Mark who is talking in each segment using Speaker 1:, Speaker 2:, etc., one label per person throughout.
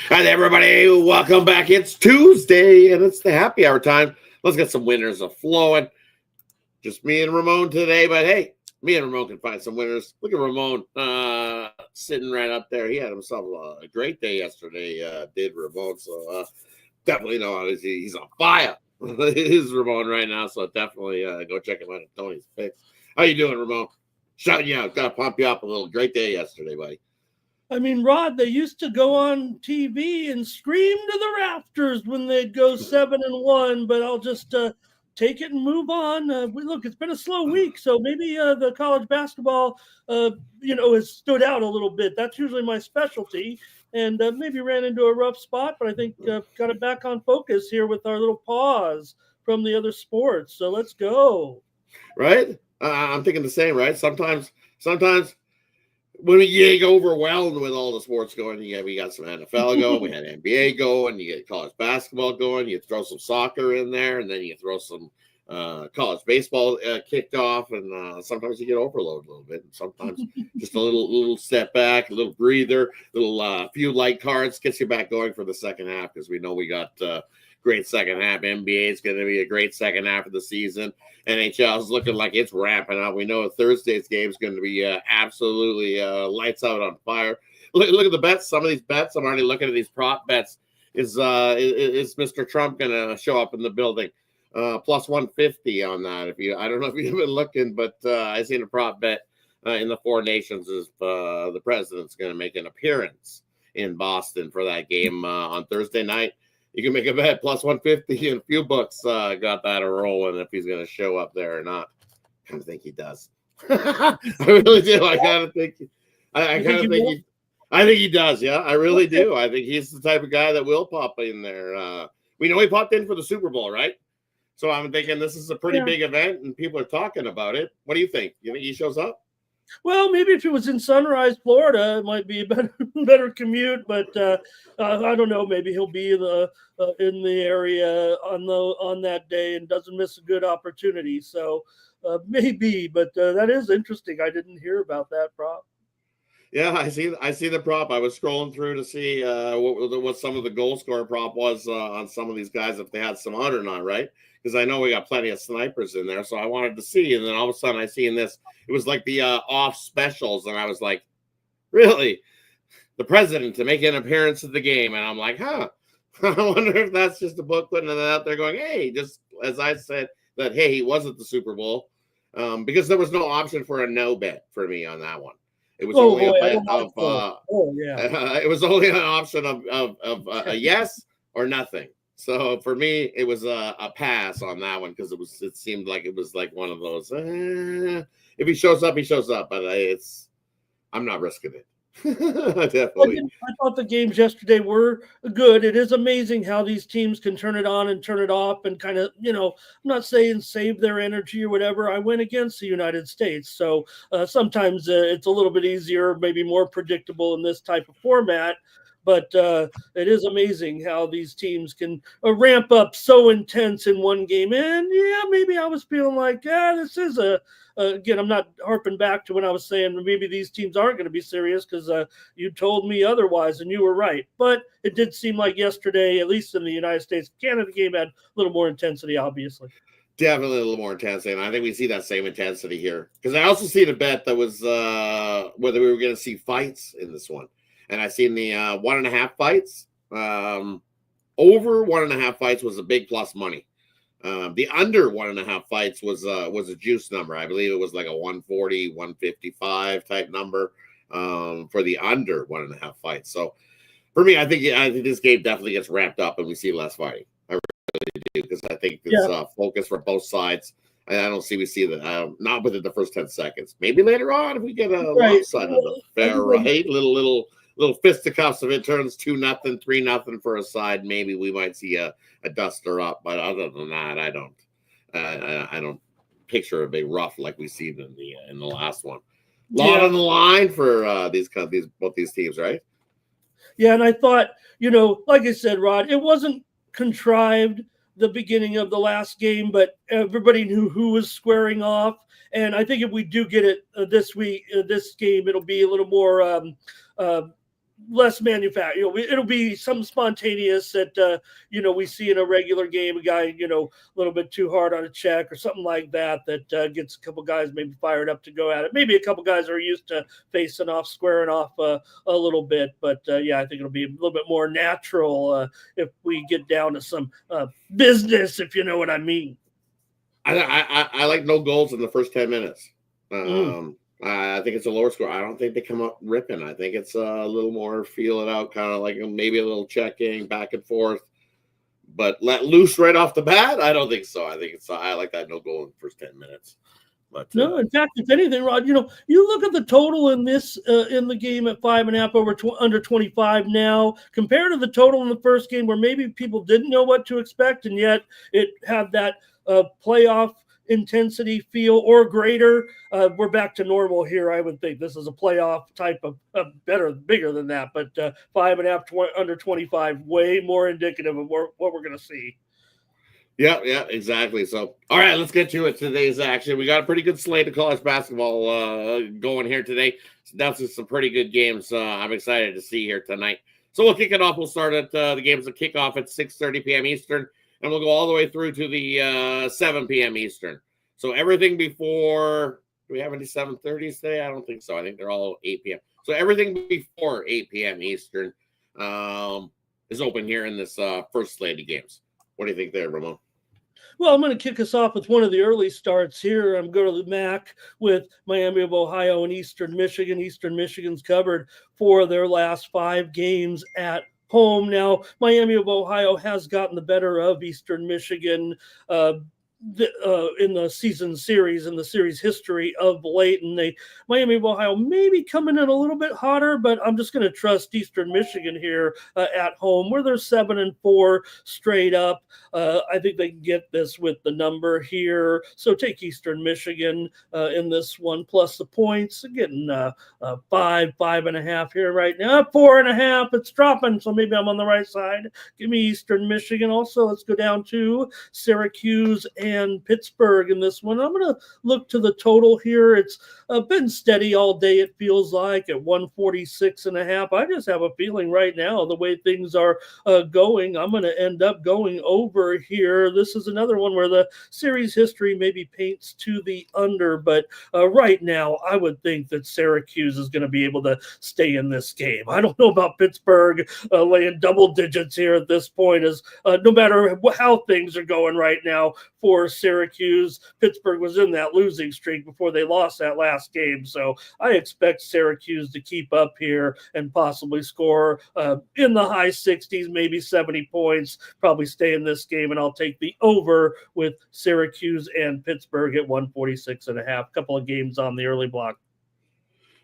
Speaker 1: Hi, everybody. Welcome back. It's Tuesday, and it's the happy hour time. Let's get some winners of flowing. Just me and Ramon today, but hey, me and Ramon can find some winners. Look at Ramon sitting right up there. He had himself a great day yesterday, did Ramon. So definitely know he's on fire. He's Ramon right now, so definitely go check him out at Tony's Picks. How you doing, Ramon? Shouting you out. Got to pump you up a little. Great day yesterday, buddy.
Speaker 2: I mean, Rod, they used to go on TV and scream to the rafters when they'd go 7-1, but I'll just take it and move on. Look, it's been a slow week, so maybe the college basketball, has stood out a little bit. That's usually my specialty, and maybe ran into a rough spot, but I think got it back on focus here with our little pause from the other sports. So let's go.
Speaker 1: Right? I'm thinking the same, right? Sometimes when we get overwhelmed with all the sports going, we got some NFL going, we had NBA going, you get college basketball going, you throw some soccer in there, and then you throw some college baseball kicked off, and sometimes you get overloaded a little bit, and sometimes just a little step back, a little breather, a few light cards gets you back going for the second half, because we know we got great second half. NBA is going to be a great second half of the season. NHL is looking like it's ramping up. We know Thursday's game is going to be absolutely lights out on fire. Look at the bets. Some of these bets, I'm already looking at these prop bets. Is Mr. Trump going to show up in the building? Plus 150 on that. I don't know if you've been looking, but I seen a prop bet in the Four Nations is the president's going to make an appearance in Boston for that game on Thursday night. You can make a bet plus 150, and a few books got that a rolling if he's going to show up there or not. I kind of think he does. I really do. I kind of think. I think he does. Yeah, I really do. I think he's the type of guy that will pop in there. We know he popped in for the Super Bowl, right? So I'm thinking this is a pretty big event, and people are talking about it. What do you think? You think he shows up?
Speaker 2: Well, maybe if it was in Sunrise, Florida, it might be a better commute. But I don't know. Maybe he'll be in the area on that day and doesn't miss a good opportunity. So maybe. But that is interesting. I didn't hear about that prop.
Speaker 1: Yeah, I see the prop. I was scrolling through to see what some of the goal scorer prop was on some of these guys, if they had some out or not, right? Because I know we got plenty of snipers in there, so I wanted to see. And then all of a sudden, I see in this, it was like the off specials, and I was like, really? The president to make an appearance at the game, and I'm like, huh? I wonder if that's just a book putting it out there, going, hey, just as I said that, hey, he was at the Super Bowl, because there was no option for a no bet for me on that one. It was only a bet of it was only an option of a yes or nothing. So for me, it was a pass on that one, because it seemed like it was like one of those. If he shows up, he shows up, but I'm not risking it. Definitely.
Speaker 2: I thought the games yesterday were good. It is amazing how these teams can turn it on and turn it off, and kind of, I'm not saying save their energy or whatever. I went against the United States, so sometimes it's a little bit easier, maybe more predictable in this type of format. But it is amazing how these teams can ramp up so intense in one game. And yeah, maybe I was feeling like, this is again, I'm not harping back to when I was saying maybe these teams aren't going to be serious, because you told me otherwise, and you were right. But it did seem like yesterday, at least in the United States, Canada game had a little more intensity, obviously.
Speaker 1: Definitely a little more intensity, and I think we see that same intensity here. Because I also see the bet that was whether we were going to see fights in this one. And I seen the 1.5 fights. Over 1.5 fights was a big plus money. The under 1.5 fights was a juice number. I believe it was like a 140, 155 type number for the under 1.5 fights. So for me, I think this game definitely gets ramped up, and we see less fighting. I really do, because I think it's focus for both sides. I don't see that not within the first 10 seconds. Maybe later on if we get a lopsided affair, right? Little fisticuffs, if it turns 2-0, 3-0 for a side, maybe we might see a duster up. But other than that, I don't picture a big rough like we see in the last one. Lot on the line for both these teams, right?
Speaker 2: Yeah, and I thought, like I said, Rod, it wasn't contrived the beginning of the last game, but everybody knew who was squaring off. And I think if we do get it this week, this game, it'll be a little more less manufactured. It'll be some spontaneous that we see in a regular game. A guy, a little bit too hard on a check or something like that gets a couple guys maybe fired up to go at it. Maybe a couple guys are used to facing off, squaring off a little bit. But I think it'll be a little bit more natural if we get down to some business, if you know what I mean.
Speaker 1: I like no goals in the first 10 minutes.
Speaker 2: Mm.
Speaker 1: I think it's a lower score. I don't think they come up ripping. I think it's a little more feel it out, kind of like maybe a little checking back and forth. But let loose right off the bat, I don't think so. I think I like that no goal in the first 10 minutes. But
Speaker 2: no, in fact, if anything, Rod, you look at the total in this in the game at 5.5 under 25 now, compared to the total in the first game where maybe people didn't know what to expect, and yet it had that playoff intensity feel or greater. We're back to normal here. I would think this is a playoff type of bigger than that, but 5.5 under 25, way more indicative of what we're going to see.
Speaker 1: Yeah, exactly. So, all right, let's get to it. Today's action. We got a pretty good slate of college basketball going here today. That's some pretty good games. I'm excited to see here tonight. So we'll kick it off. We'll start at the games that kick off at 6:30 p.m. Eastern, and we'll go all the way through to the 7 p.m. Eastern. So everything before, do we have any 7:30s today? I don't think so. I think they're all 8 p.m. So everything before 8 p.m. Eastern is open here in this first slate of games. What do you think there, Ramon?
Speaker 2: Well, I'm going to kick us off with one of the early starts here. I'm going to the MAC with Miami of Ohio and Eastern Michigan. Eastern Michigan's covered for their last 5 games at home. Now, Miami of Ohio has gotten the better of Eastern Michigan in the series history of late, and Miami of Ohio maybe coming in a little bit hotter, but I'm just going to trust Eastern Michigan here at home, where they're 7-4 straight up. I think they can get this with the number here, so take Eastern Michigan in this one plus the points. Getting 5.5 here right now. 4.5, it's dropping, so maybe I'm on the right side. Give me Eastern Michigan. Also, let's go down to Syracuse and Pittsburgh in this one. I'm going to look to the total here. It's been steady all day, it feels like, at 146.5. I just have a feeling right now, the way things are going, I'm going to end up going over here. This is another one where the series history maybe paints to the under, but right now, I would think that Syracuse is going to be able to stay in this game. I don't know about Pittsburgh laying double digits here at this point, as no matter how things are going right now for Syracuse. Pittsburgh was in that losing streak before they lost that last game. So I expect Syracuse to keep up here and possibly score in the high 60s, maybe 70 points, probably stay in this game. And I'll take the over with Syracuse and Pittsburgh at 146.5. Couple of games on the early block.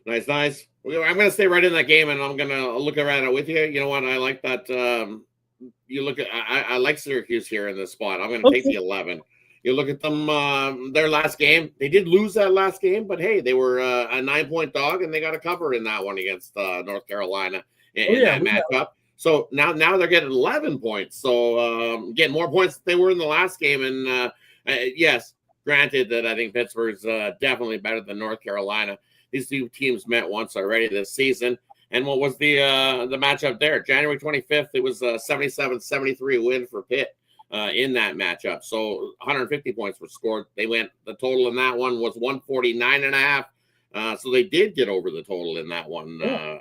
Speaker 1: Nice. I'm going to stay right in that game, and I'm going to look around it with you. You know what? I like that. You look at. I like Syracuse here in this spot. I'm going to take the 11. You look at them. Their last game, they did lose that last game, but hey, they were a 9-point dog, and they got a cover in that one against North Carolina in that matchup. So now they're getting 11 points. So getting more points than they were in the last game. And yes, granted that I think Pittsburgh's definitely better than North Carolina. These two teams met once already this season. And what was the matchup there? January 25th, it was a 77-73 win for Pitt in that matchup. So 150 points were scored. The total in that one was 149.5. So they did get over the total in that one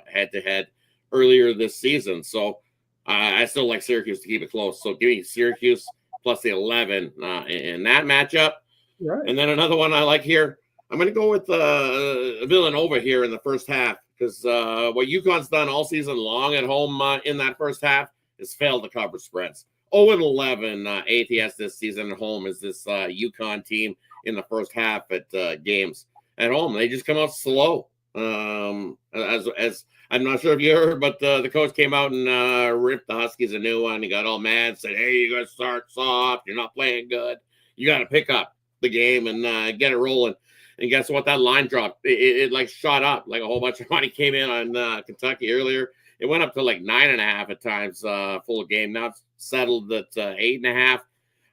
Speaker 1: head-to-head earlier this season. So I still like Syracuse to keep it close. So give me Syracuse plus the 11 in that matchup. Right. And then another one I like here, I'm going to go with Villanova here in the first half, because what UConn's done all season long at home in that first half is failed to cover spreads. 0-11 ATS this season at home is this UConn team in the first half at games at home. They just come out slow. As I'm not sure if you heard, but the coach came out and ripped the Huskies a new one. He got all mad, said, "Hey, you got to start soft. You're not playing good. You got to pick up the game and get it rolling." And guess what? That line dropped. It like shot up. Like a whole bunch of money came in on Kentucky earlier. It went up to like 9.5 at times full game. Now it's settled at 8.5.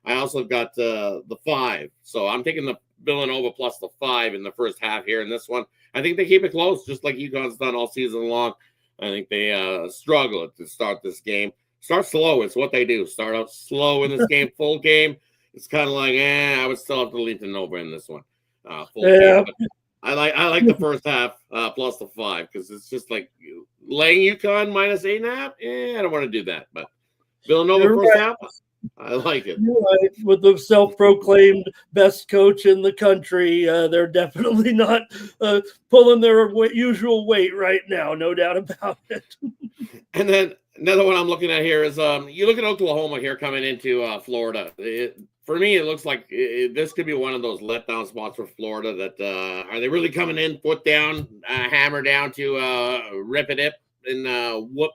Speaker 1: I also got the 5. So I'm taking the Villanova plus the 5 in the first half here in this one. I think they keep it close, just like UConn's done all season long. I think they struggle to start this game. Start slow. It's what they do. Start out slow in this game. Full game, it's kind of like, I would still have to lean to Nova in this one. Full
Speaker 2: Yeah.
Speaker 1: game. But I like the first half plus the 5 because it's just like laying UConn minus 8.5. I don't want to do that. But Villanova
Speaker 2: You're
Speaker 1: first
Speaker 2: right.
Speaker 1: half, I like it.
Speaker 2: You're right. With the self-proclaimed best coach in the country, they're definitely not pulling their usual weight right now. No doubt about it.
Speaker 1: And then another one I'm looking at here is you look at Oklahoma here coming into Florida. For me, it looks like this could be one of those letdown spots for Florida. That are they really coming in, foot down, hammer down to rip it up and whoop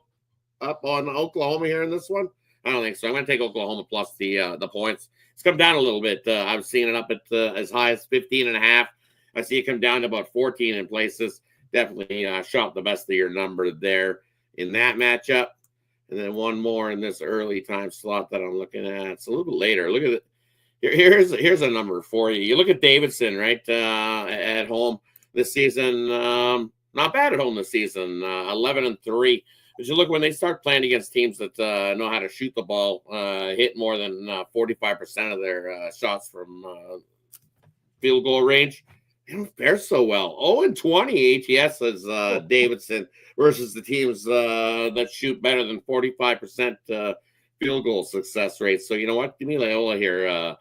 Speaker 1: up on Oklahoma here in this one? I don't think so. I'm going to take Oklahoma plus the points. It's come down a little bit. I've seen it up at as high as 15.5. I see it come down to about 14 in places. Definitely shot the best of your number there in that matchup. And then one more in this early time slot that I'm looking at. It's a little bit later. Look at it. Here's a number for you. You look at Davidson, right, at home this season. Not bad at home this season, 11-3. But you look when they start playing against teams that know how to shoot the ball, hit more than 45% of their shots from field goal range. They don't fare so well. 0-20 ATS as Davidson versus the teams that shoot better than 45% field goal success rate. So you know what? Give me Loyola here.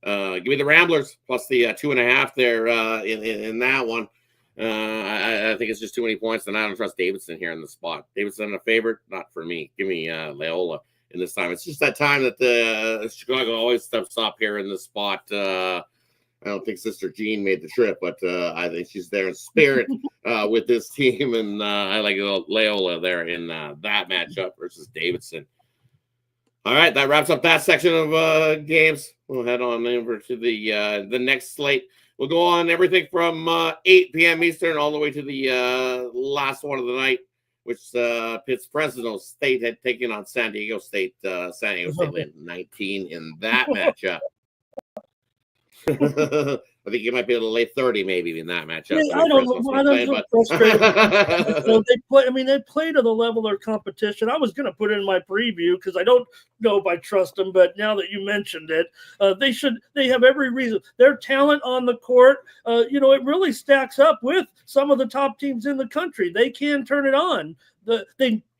Speaker 1: Give me the Ramblers plus the 2.5 there in that one. I think it's just too many points, and I don't trust Davidson here in the spot. Davidson a favorite? Not for me. Give me Loyola in this time. It's just that time that Chicago always steps up here in this spot. I don't think Sister Jean made the trip, but I think she's there in spirit with this team, and I like Loyola there in that matchup versus Davidson. All right, that wraps up that section of games. We'll head on over to the next slate. We'll go on everything from 8 p.m. Eastern all the way to the last one of the night, which pits Fresno State had taken on San Diego State. San Diego State led 19 in that matchup. I think you might be able to lay 30 maybe in that matchup.
Speaker 2: I don't know. I'm frustrated. So they play. I mean, they play to the level of their competition. I was going to put it in my preview because I don't know if I trust them, but now that you mentioned it, they have every reason. Their talent on the court, it really stacks up with some of the top teams in the country. They can turn it on.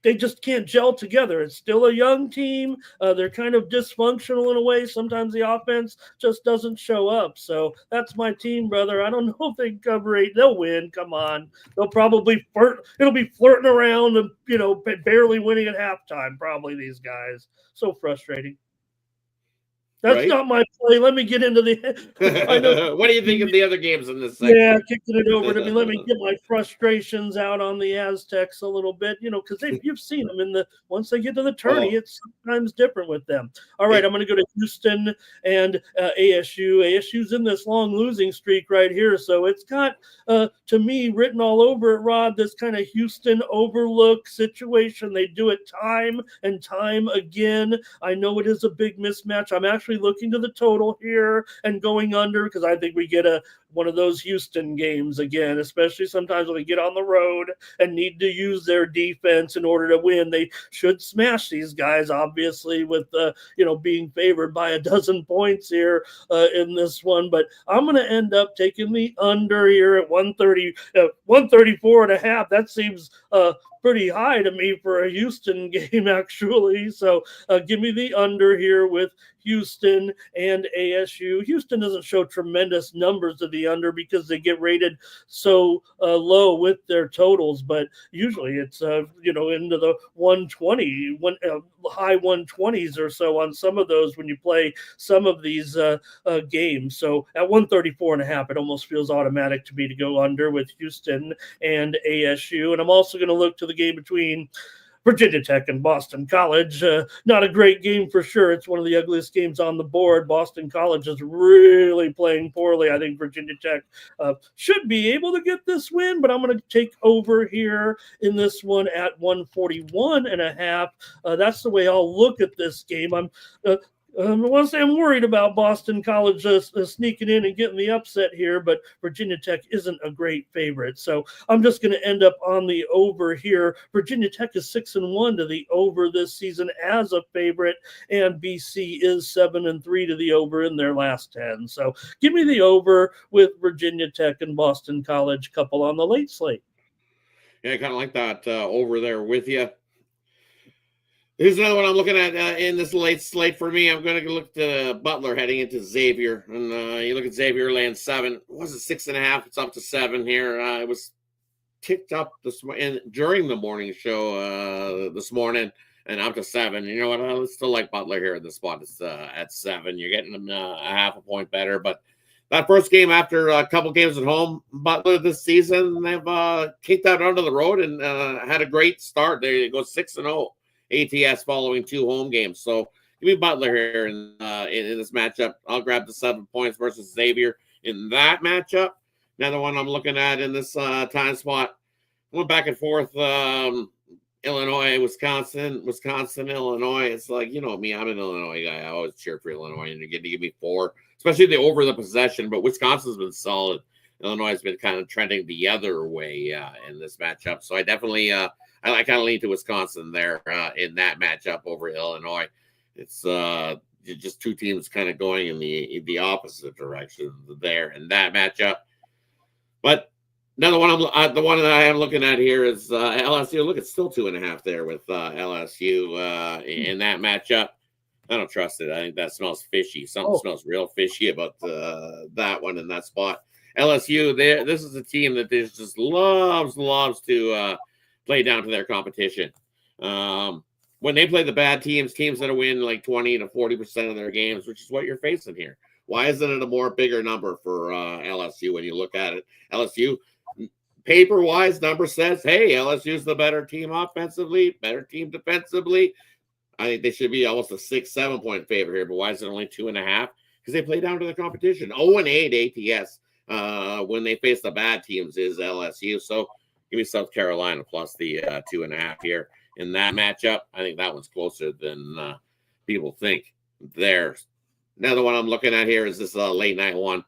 Speaker 2: They just can't gel together. It's still a young team. They're kind of dysfunctional in a way. Sometimes the offense just doesn't show up. So that's my team, brother. I don't know if they can cover 8. They'll win. Come on. They'll probably it'll be flirting around and, barely winning at halftime, probably, these guys. So frustrating. That's not my play. Let me get into the.
Speaker 1: What do you think of the other games in this section?
Speaker 2: Yeah, kicking it over to me. Let me get my frustrations out on the Aztecs a little bit, because you've seen them once they get to the tourney, it's sometimes different with them. All right, I'm going to go to Houston and ASU. ASU's in this long losing streak right here, so it's got, to me, written all over it, Rod, this kind of Houston overlook situation. They do it time and time again. I know it is a big mismatch. I'm actually looking to the total here and going under because I think we get one of those Houston games again, especially sometimes when we get on the road and need to use their defense in order to win. They should smash these guys, obviously, with being favored by a dozen points here in this one. But I'm going to end up taking the under here at 134.5. That seems pretty high to me for a Houston game, actually. So give me the under here with Houston and ASU. Houston doesn't show tremendous numbers of the under because they get rated so low with their totals, but usually it's into the 120, high 120s or so on some of those when you play some of these games. So at 134.5, it almost feels automatic to me to go under with Houston and ASU. And I'm also going to look to the game between Virginia Tech and Boston College. Not a great game for sure. It's one of the ugliest games on the board. Boston College is really playing poorly. I think Virginia Tech should be able to get this win, but I'm going to take over here in this one at 141.5. That's the way I'll look at this game. I want to say I'm worried about Boston College sneaking in and getting the upset here, but Virginia Tech isn't a great favorite. So I'm just going to end up on the over here. Virginia Tech is 6-1 to the over this season as a favorite, and BC is 7-3 to the over in their last 10. So give me the over with Virginia Tech and Boston College couple on the late slate.
Speaker 1: Yeah, I kind of like that over there with you. Here's another one I'm looking at in this late slate for me. I'm going to look to Butler heading into Xavier. And you look at Xavier laying 7. Was it 6.5? It's up to 7 here. It was ticked up during the morning show this morning and up to 7. You know what? I still like Butler here in the spot. It's at 7. You're getting them a half a point better. But that first game after a couple games at home, Butler this season, they've kicked out onto the road and had a great start. They go 6-0. ATS following 2 home games. So give me Butler here in this matchup. I'll grab the 7 points versus Xavier in that matchup. Another one I'm looking at in this time spot. Went back and forth. Illinois, Wisconsin, Illinois. It's like, you know me, I'm an Illinois guy. I always cheer for Illinois, and you get to give me 4, especially the over the possession. But Wisconsin's been solid. Illinois has been kind of trending the other way in this matchup. So I definitely I kind of lean to Wisconsin there in that matchup over Illinois. It's just 2 teams kind of going in the opposite direction there in that matchup. But another one, the one that I am looking at here is LSU. Look, it's still 2.5 there with LSU in that matchup. I don't trust it. I think that smells fishy. Something smells real fishy about that one in that spot. LSU, this is a team that just loves to play down to their competition. When they play the bad teams that win like 20 to 40% of their games, which is what you're facing here. Why isn't it a more bigger number for LSU when you look at it? LSU, paper-wise, number says, hey, LSU's the better team offensively, better team defensively. I think they should be almost a 6-7 point favorite here, but why is it only 2.5? Because they play down to the competition. 0-8 ATS when they face the bad teams is LSU. So give me South Carolina plus the 2.5 here in that matchup. I think that one's closer than people think there. Another one I'm looking at here is this late night one.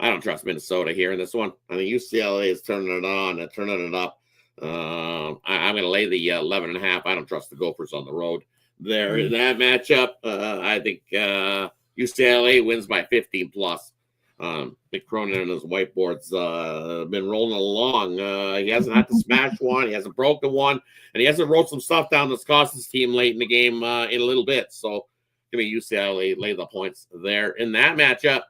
Speaker 1: I don't trust Minnesota here in this one. I mean, UCLA is turning it on and turning it up. I'm going to lay the 11.5. I don't trust the Gophers on the road there in that matchup. I think UCLA wins by 15 plus. Mick Cronin and his whiteboards been rolling along. He hasn't had to smash one. He hasn't broken one. And he hasn't wrote some stuff down that's cost his team late in the game in a little bit. So give me UCLA, lay the points there in that matchup.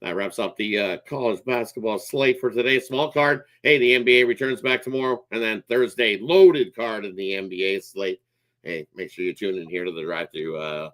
Speaker 1: That wraps up the college basketball slate for today. Small card. Hey, the NBA returns back tomorrow. And then Thursday, loaded card in the NBA slate. Hey, make sure you tune in here to the drive-thru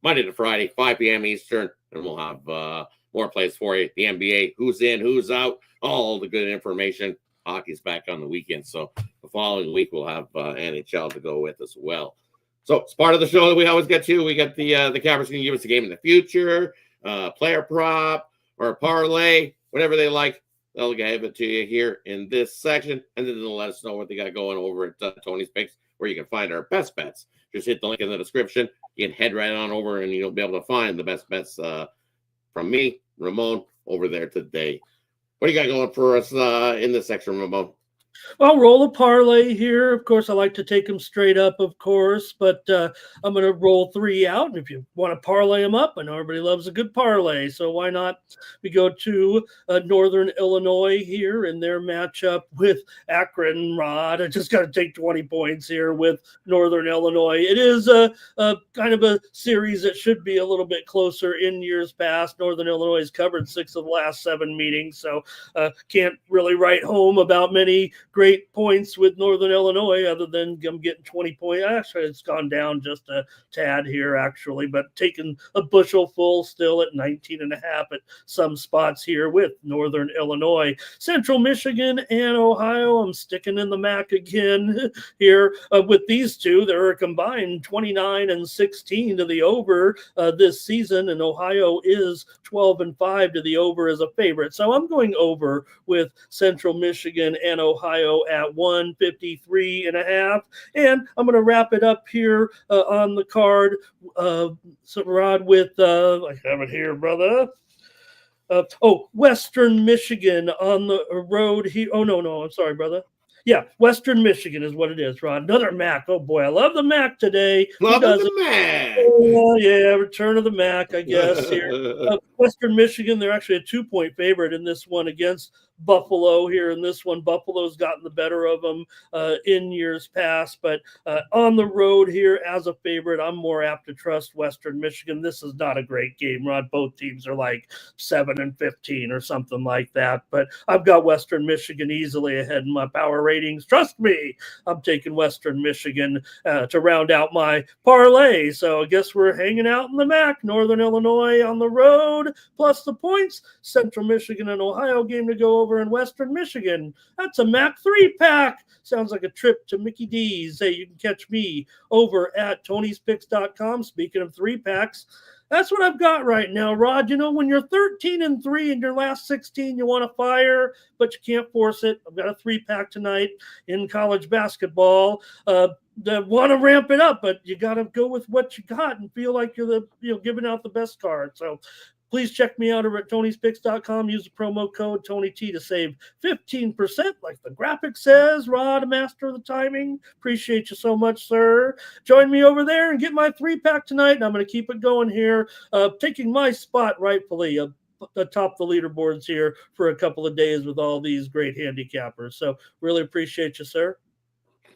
Speaker 1: Monday to Friday, 5 p.m. Eastern. And we'll have more plays for you. The NBA, who's in, who's out, all the good information. Hockey's back on the weekend. So the following week, we'll have NHL to go with as well. So it's part of the show that we always get to. We got the Cappers going to give us a game in the future, player prop, or a parlay, whatever they like. They'll give it to you here in this section. And then they'll let us know what they got going over at Tony's Picks, where you can find our best bets. Just hit the link in the description. You can head right on over, and you'll be able to find the best bets from me, Ramon, over there today. What do you got going for us in this section, Ramon?
Speaker 2: I'll roll a parlay here. Of course, I like to take them straight up, of course, but I'm going to roll 3 out. And if you want to parlay them up, I know everybody loves a good parlay, so why not? We go to Northern Illinois here in their matchup with Akron Rod. I just got to take 20 points here with Northern Illinois. It is a kind of a series that should be a little bit closer in years past. Northern Illinois has covered 6 of the last 7 meetings, so can't really write home about many great points with Northern Illinois other than them getting 20 points. Actually, it's gone down just a tad here, actually, but taking a bushel full still at 19.5 at some spots here with Northern Illinois. Central Michigan and Ohio, I'm sticking in the MAC again here with these two. They're a combined 29 and 16 to the over this season, and Ohio is 12-5 to the over as a favorite. So I'm going over with Central Michigan and Ohio Ohio at 153.5. And I'm going to wrap it up here on the card, so Rod, with I have it here, brother. Western Michigan on the road here. Oh, no, I'm sorry, brother. Yeah, Western Michigan is what it is, Rod. Another MAC. Oh, boy, I love the MAC today.
Speaker 1: Love
Speaker 2: Who doesn't?
Speaker 1: the Mac.
Speaker 2: Oh, yeah, return of the MAC, I guess, here. Western Michigan, they're actually a 2-point favorite in this one against Buffalo here. In this one, Buffalo's gotten the better of them in years past. But on the road here as a favorite, I'm more apt to trust Western Michigan. This is not a great game, Rod. Both teams are like 7-15 or something like that. But I've got Western Michigan easily ahead in my power ratings. Trust me, I'm taking Western Michigan to round out my parlay. So I guess we're hanging out in the MAC. Northern Illinois on the road, plus the points. Central Michigan and Ohio game to go over in Western Michigan. That's a MAC 3-pack. Sounds like a trip to Mickey D's. Hey, you can catch me over at Tony'sPicks.com. Speaking of 3-packs, that's what I've got right now, Rod. You know, when you're 13-3 in your last 16, you want to fire, but you can't force it. I've got a 3-pack tonight in college basketball. Want to ramp it up, but you got to go with what you got and feel like you're giving out the best card. So please check me out over at Tony'sPicks.com. Use the promo code TonyT to save 15%, like the graphic says. Rod, a master of the timing. Appreciate you so much, sir. Join me over there and get my 3-pack tonight, and I'm going to keep it going here, taking my spot rightfully atop the leaderboards here for a couple of days with all these great handicappers. So really appreciate you, sir.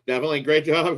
Speaker 1: Definitely. Great job.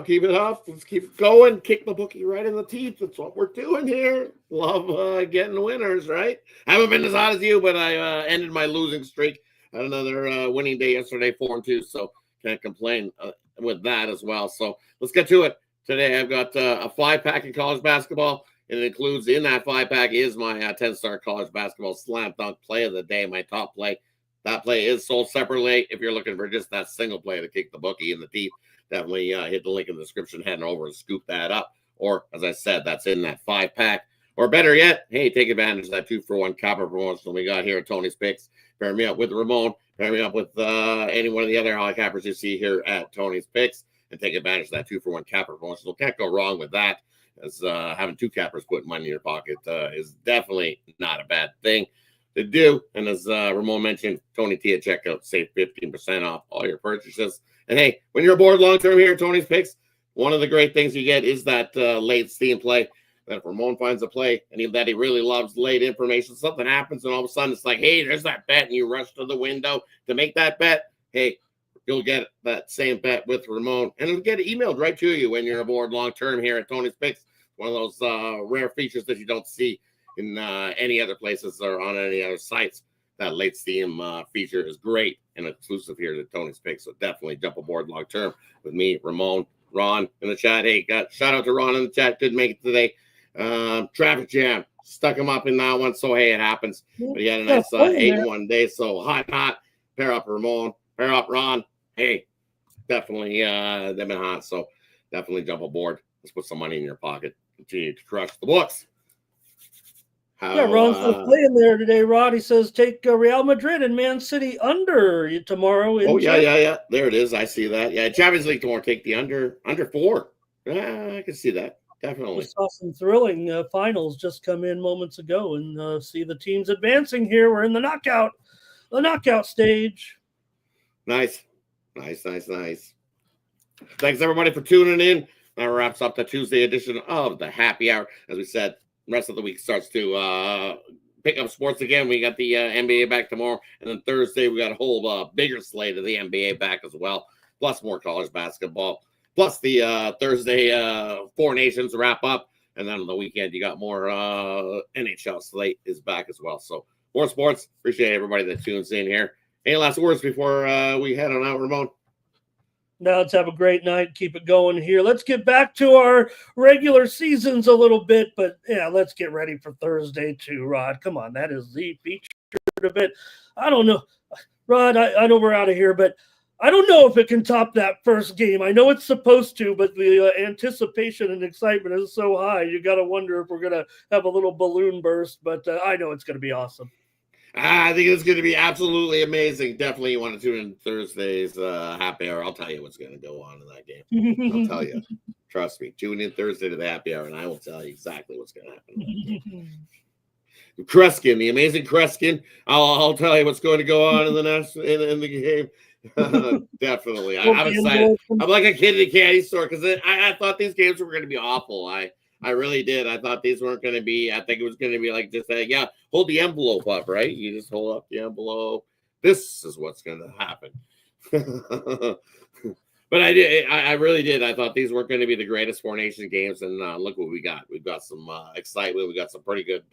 Speaker 1: Keep it up. Let's keep going. Kick the bookie right in the teeth. That's what we're doing here. Love getting winners, right? I haven't been as hot as you, but I ended my losing streak. Had another winning day yesterday, 4-2, so can't complain with that as well. So let's get to it. Today I've got a 5-pack in college basketball, and it includes in that 5-pack is my 10-star college basketball slam dunk play of the day, my top play. That play is sold separately. If you're looking for just that single play to kick the bookie in the teeth, definitely hit the link in the description, head over and scoop that up. Or, as I said, that's in that 5-pack. Or better yet, hey, take advantage of that 2-for-1 copper promotion we got here at Tony's Picks. Pair me up with Ramon. Pair me up with any one of the other high cappers you see here at Tony's Picks, and take advantage of that 2-for-1 capper promotion. So can't go wrong with that, as having 2 cappers putting money in your pocket is definitely not a bad thing to do. And as Ramon mentioned, Tony T at checkout, save 15% off all your purchases. And hey, when you're bored long-term here at Tony's Picks, one of the great things you get is that late steam play. That if Ramon finds a play and that he really loves late information, something happens and all of a sudden it's like, hey, there's that bet, and you rush to the window to make that bet. Hey, you'll get that same bet with Ramon, and it'll get emailed right to you when you're aboard long-term here at Tony's Picks. One of those rare features that you don't see in any other places or on any other sites. That late steam feature is great and exclusive here to Tony's Picks. So definitely jump aboard long term with me, Ramon, Ron in the chat. Hey, shout out to Ron in the chat. Couldn't make it today. Traffic jam stuck him up in that one. So hey, it happens. But he had a nice 8-1 day. So hot. Pair up Ramon. Pair up Ron. Hey, definitely they've been hot. So definitely jump aboard. Let's put some money in your pocket. Continue to crush the books.
Speaker 2: Ron's playing there today, Rod. He says take Real Madrid and Man City under tomorrow.
Speaker 1: Yeah. There it is. I see that. Yeah, Champions League tomorrow. Take the under 4. I can see that. Definitely.
Speaker 2: We saw some thrilling finals just come in moments ago, and see the teams advancing here. We're in the knockout stage.
Speaker 1: Nice. Thanks everybody for tuning in. That wraps up the Tuesday edition of the Happy Hour. As we said, the rest of the week starts to pick up sports again. We got the NBA back tomorrow, and then Thursday we got a whole bigger slate of the NBA back as well, plus more college basketball, plus the Thursday 4 Nations wrap up, and then on the weekend you got more NHL slate is back as well. So more sports. Appreciate everybody that tunes in here. Any last words before we head on out, Ramon?
Speaker 2: Now let's have a great night. Keep it going here. Let's get back to our regular seasons a little bit, but yeah, let's get ready for Thursday too, Rod. Come on, that is the featured event. I don't know, Rod. I know we're out of here, but I don't know if it can top that first game. I know it's supposed to, but the anticipation and excitement is so high. You got to wonder if we're going to have a little balloon burst, but I know it's going to be awesome.
Speaker 1: I think it's going to be absolutely amazing. Definitely, you want to tune in Thursday's happy hour. I'll tell you what's going to go on in that game. I'll tell you. Trust me. Tune in Thursday to the happy hour, and I will tell you exactly what's going to happen in that game. Kreskin, the amazing Kreskin. I'll tell you what's going to go on in the game. Definitely. I'm excited. I'm like a kid in a candy store because I thought these games were going to be awful. I really did. I thought these weren't going to be. I think it was going to be like just yeah, hold the envelope up, right? You just hold up the envelope. This is what's going to happen. But I really did. I thought these weren't going to be the greatest Four Nations games, and look what we got. We've got some excitement. We got some pretty good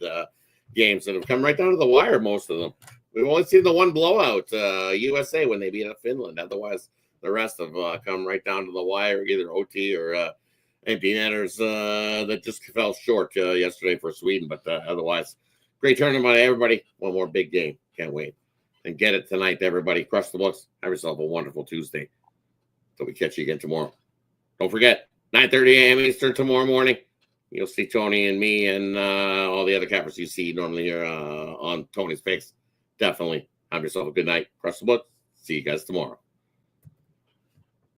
Speaker 1: games that have come right down to the wire. Most of them. We've only seen the one blowout, USA, when they beat up Finland. Otherwise, the rest have come right down to the wire, either OT or empty netters that just fell short yesterday for Sweden. But otherwise, great tournament by everybody. One more big game. Can't wait. And get it tonight, everybody. Crush the books. Have yourself a wonderful Tuesday. Till we catch you again tomorrow. Don't forget, 9:30 a.m. Eastern tomorrow morning. You'll see Tony and me and all the other cappers you see normally here on Tony's face. Definitely have yourself a good night. Crush the books. See you guys tomorrow.